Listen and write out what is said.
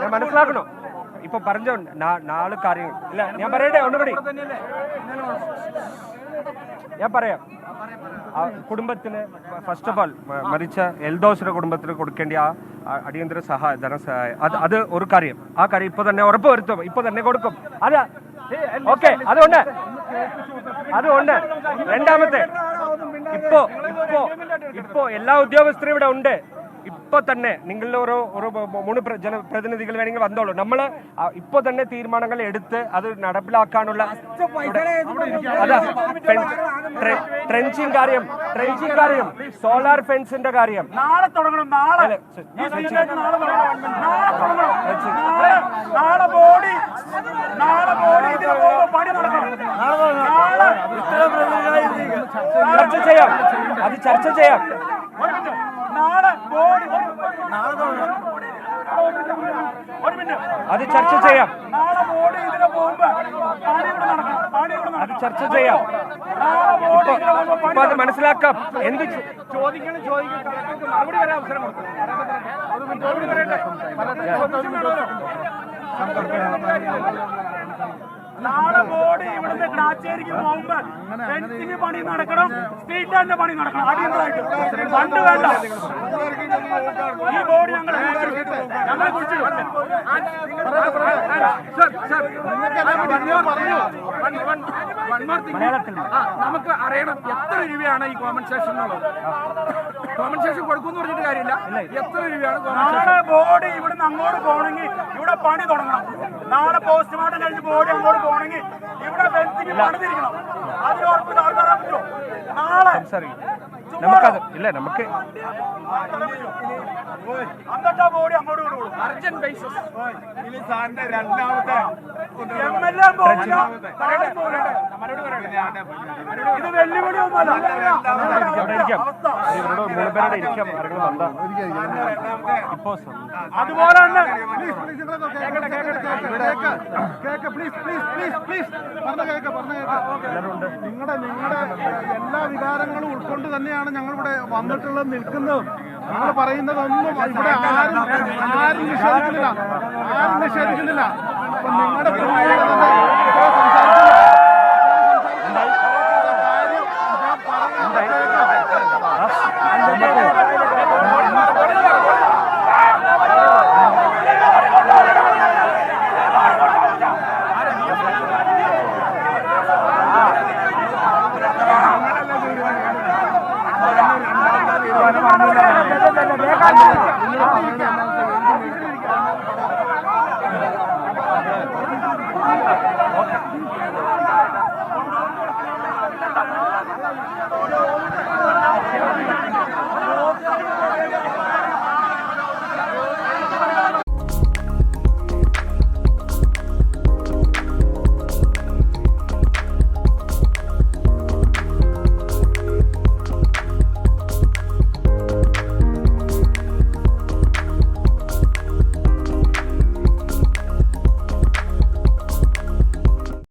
ഞാൻ മനസ്സിലാക്കണോ? ഇപ്പൊ പറഞ്ഞോ നാല് കാര്യങ്ങൾ ഇല്ല, ഞാൻ പറയട്ടെ ഒന്നുകൂടി ഞാൻ പറയാം. കുടുംബത്തിന് ഫസ്റ്റ് ഓഫ് ആൾ മരിച്ച എൽദോസിന്റെ കുടുംബത്തിന് കൊടുക്കേണ്ട ആ അടിയന്തര സഹായ ധനസഹായം അത് ഒരു കാര്യം. ആ കാര്യം ഇപ്പൊ തന്നെ ഉറപ്പ് വരുത്തും, ഇപ്പൊ തന്നെ കൊടുക്കും. അത് ഓക്കെ, അതുകൊണ്ട് രണ്ടാമത്തെ ഇപ്പോ എല്ലാ ഉദ്യോഗസ്ഥരും ഇവിടെ ഉണ്ട്. ഇപ്പൊ തന്നെ നിങ്ങളിൽ ഒരു 3 ജനപ്രതിനിധികൾ വേണമെങ്കിൽ വന്നോളൂ. നമ്മൾ ഇപ്പൊ തന്നെ തീരുമാനങ്ങൾ എടുത്ത് അത് നടപ്പിലാക്കാനുള്ള ട്രെഞ്ചിങ് കാര്യം, സോളാർ ഫെൻസിന്റെ കാര്യം നാളെ തുടങ്ങണം. നാളെ ബോഡി പണി നടക്കണം. ചർച്ച ചെയ്യാം, അത് ചർച്ച ചെയ്യാം. അത് ചർച്ച ചെയ്യാം, അത് ചർച്ച ചെയ്യാം. ഇപ്പൊ അത് മനസ്സിലാക്കാം. എന്ത് ചോദിക്കണം മറുപടി വരാൻ അവസരം കൊടുക്കും. നാളെ ബോഡി ഇവിടുന്ന് കാച്ചേരിക്ക് പോകുമ്പോ ഫെൻസിങ് പണി നടക്കണം, സ്ട്രീറ്റ് ലാൻഡിന്റെ പണി നടക്കണം. അടിയന്തരമായിട്ട് ഫണ്ട് വേണ്ട. ഈ ബോഡി ഞങ്ങൾ കുറിച്ച് നമുക്ക് അറിയണം എത്ര രൂപയാണ് ഈ കോമ്പൻസേഷൻ എന്നുള്ളത്. കോമ്പൻസേഷൻ കൊടുക്കുമെന്ന് പറഞ്ഞിട്ട് കാര്യമില്ല, എത്ര രൂപയാണ്. നാളെ ബോഡി ഇവിടുന്ന് അങ്ങോട്ട് പോകണമെങ്കിൽ ഇവിടെ പണി തുടങ്ങണം. നാളെ പോസ്റ്റ്മോർട്ടം കഴിഞ്ഞ് ബോഡി അങ്ങോട്ട് പോകണമെങ്കിൽ ഇവിടെ ഫെൻസിങ് പണിതിരിക്കണം. അതിന് ഉറപ്പ് തരാൻ പറ്റുമോ? നാളെ നമുക്കത് ഇല്ല, നമുക്ക് എന്നിട്ടാ ബോഡി അങ്ങോട്ട് കൊടുക്കും. അർജന്റ് ബേസിസ് രണ്ടാമത്തെ ഇത് വെല്ലുവിളിയൊന്നുമല്ല. അതുപോലെ തന്നെ നിങ്ങളുടെ എല്ലാ വികാരങ്ങളും ഉൾക്കൊണ്ട് തന്നെയാണ് ഞങ്ങൾ ഇവിടെ വന്നിട്ടുള്ളത്, നിൽക്കുന്നതും. നിങ്ങൾ പറയുന്നതൊന്നും ഇവിടെ ആരും നിഷേധിക്കുന്നില്ല. അപ്പൊ നിങ്ങളുടെ സംസാരിക്കുന്നത്